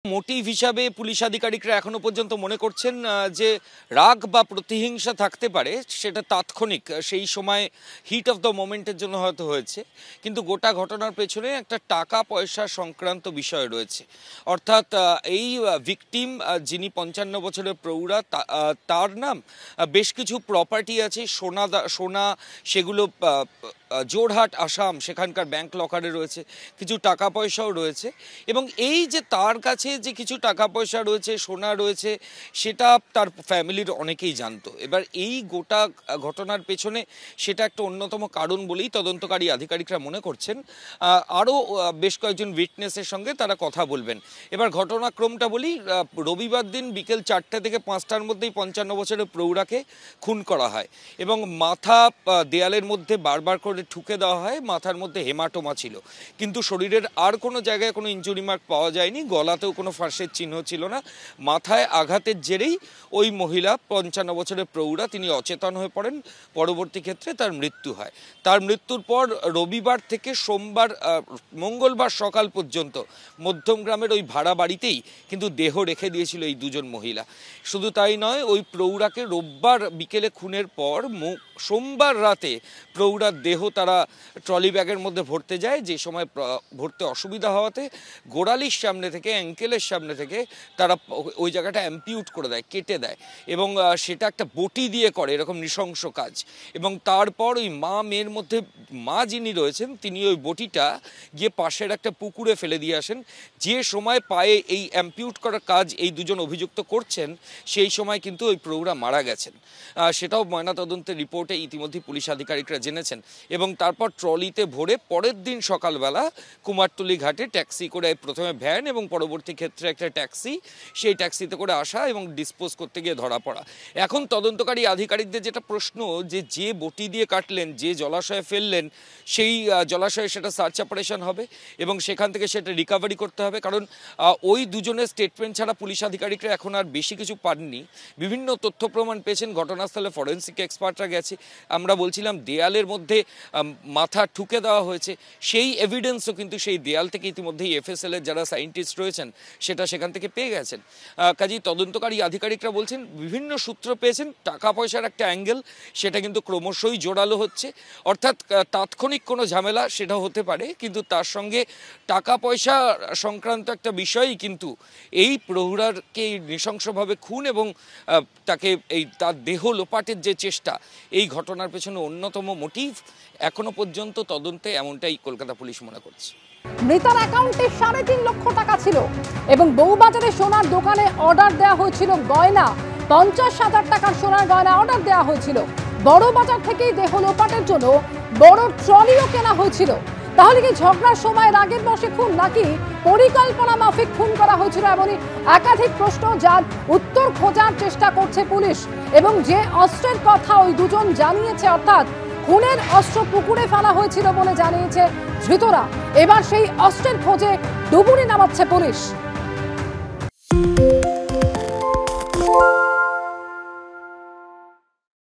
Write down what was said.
Motive হিসাবে police আধিকারিকরা এখনো পর্যন্ত মনে করছেন যে রাগ বা প্রতিহিংসা থাকতে পারে, সেটা তাৎক্ষণিক সেই সময় হিট অফ দ্য মোমেন্টের জন্য হয়তো হয়েছে, কিন্তু গোটা ঘটনার পেছনে একটা টাকা পয়সা সংক্রান্ত বিষয় রয়েছে। অর্থাৎ এই ভিকটিম যিনি 55 বছরের প্রৌঢ়া, তার নাম বেশ কিছু প্রপার্টি আছে, সোনা সেগুলো জোরহাট আসাম সেখানকার ব্যাংক লকারে রয়েছে, কিছু টাকা পয়সাও রয়েছে। এবং এই যে তার কাছে যে কিছু টাকা পয়সা রয়েছে, সোনা রয়েছে, সেটা তার ফ্যামিলির অনেকেই জানতো। এবার এই গোটা ঘটনার পেছনে সেটা একটা অন্যতম কারণ বলেই তদন্তকারী আধিকারিকরা মনে করছেন। আরও বেশ কয়েকজন উইটনেসের সঙ্গে তারা কথা বলবেন। এবার ঘটনাক্রমটা বলি, রবিবার দিন বিকেল 4টে থেকে 5টার মধ্যেই 55 বছরের প্রৌঢ়াকে খুন করা হয় এবং মাথা দেয়ালের মধ্যে বারবার করে ঠুকে দেওয়া হয়। মাথার মধ্যে হেমাটোমা ছিল, কিন্তু শরীরের আর কোনো জায়গায় কোনো ইনজুরি মার্ক পাওয়া যায়নি, গলাতেও কোনো ফাঁসের চিহ্ন ছিল না। মাথায় আঘাতের জেরেই ওই মহিলা 55 বছরের প্রৌঢ়া তিনি অচেতন হয়ে পড়েন। পরবর্তী ক্ষেত্রে তার মৃত্যু হয়। তার মৃত্যুর পর রবিবার থেকে মঙ্গলবার সকাল পর্যন্ত মধ্যমগ্রামের ওই ভাড়া বাড়িতেই কিন্তু দেহ রেখে দিয়েছিল এই দুজন মহিলা। শুধু তাই নয়, ওই প্রৌঢ়াকে রোববার বিকেলে খুনের পর সোমবার রাতে প্রৌঢ়ার দেহ তারা ট্রলি ব্যাগের মধ্যে ভরতে যায়। যে সময় ভরতে অসুবিধা হওয়াতে গোড়ালির সামনে থেকে, অ্যাঙ্কেলের সামনে থেকে তারা ওই জায়গাটা অ্যাম্পিউট করে দেয়, কেটে দেয়, এবং সেটা একটা বটি দিয়ে করে, এরকম নৃশংস কাজ। এবং তারপর ওই মেয়ের মধ্যে যিনি রয়েছেন তিনি ওই বটিটা গিয়ে পাশের একটা পুকুরে ফেলে দিয়ে আসেন। যে সময় পায়ে এই অ্যাম্পিউট করার কাজ এই দুজন অভিযুক্ত করছেন, সেই সময় কিন্তু ওই প্রৌঢ়া মারা গেছেন। সেটাও ময়নাতদন্তের রিপোর্টে ইতিমধ্যে পুলিশ আধিকারিকরা জেনেছেন। এবং তারপর ট্রলিতে ভরে পরের দিন সকালবেলা কুমারটুলি ঘাটে ট্যাক্সি করে, প্রথমে ভ্যান এবং পরবর্তী ক্ষেত্রে একটা ট্যাক্সি, সেই ট্যাক্সিতে করে আসা এবং ডিসপোজ করতে গিয়ে ধরা পড়া। এখন তদন্তকারী আধিকারিকদের যেটা প্রশ্ন, যে বটি দিয়ে কাটলেন, যে জলাশয়ে ফেললেন, সেই জলাশয়ে সেটা সার্চ অপারেশন হবে এবং সেখান থেকে সেটা রিকভারি করতে হবে। কারণ ওই দুজনের স্টেটমেন্ট ছাড়া পুলিশ আধিকারিকরা এখন আর বেশি কিছু পাননি। বিভিন্ন তথ্য প্রমাণ পেয়েছেন, ঘটনাস্থলে ফরেন্সিক এক্সপার্টরা গেছে। আমরা বলছিলাম দেয়ালের মধ্যে মাথা ঠুকে দেওয়া হয়েছে, সেই এভিডেন্সও কিন্তু সেই দেয়াল থেকে ইতিমধ্যেই এফএসএল এর যারা সায়েন্টিস্ট রয়েছেন সেটা সেখান থেকে পেয়ে গেছেন। কাজেই তদন্তকারী আধিকারিকরা বলছেন বিভিন্ন সূত্র পেয়েছেন, টাকা পয়সার একটা অ্যাঙ্গেল সেটা কিন্তু ক্রমশই জোরালো হচ্ছে। অর্থাৎ তাৎক্ষণিক কোনো ঝামেলা সেটা হতে পারে, কিন্তু তার সঙ্গে টাকা পয়সা সংক্রান্ত একটা বিষয়ই কিন্তু এই প্রৌঢ়াকে নৃশংসভাবে খুন এবং তাকে তার দেহ লোপাটের যে চেষ্টা, এই ঘটনার পেছনে অন্যতম মোটিভ এখনো পর্যন্ত তদন্তে এমনটাই কলকাতা পুলিশ মনে করছে। মৃতার অ্যাকাউন্টে 3.5 লক্ষ টাকা ছিল এবং বউবাজারে সোনার দোকানে অর্ডার দেওয়া হয়েছিল গয়না, 50,000 টাকার সোনার গয়না অর্ডার দেওয়া হয়েছিল। বড় বাজার থেকেই দেহ লোপাটের জন্য বড় ট্রলিও কেনা হয়েছিল। তাহলে কি ঝগড়ার সময় রাগের বশে খুন, নাকি পরিকল্পনা মাফিক খুন করা হয়েছিল? এমনই একাধিক প্রশ্ন, যার উত্তর খোঁজার চেষ্টা করছে পুলিশ। এবং যে অস্ত্রের কথা ওই দুজন জানিয়েছে, অর্থাৎ খুনের অস্ত্র পুকুরে ফেলা হয়েছিল বলে জানিয়েছে ধৃতরা, এবার সেই অস্ত্রের খোঁজে ডুবুরি নামাচ্ছে পুলিশ।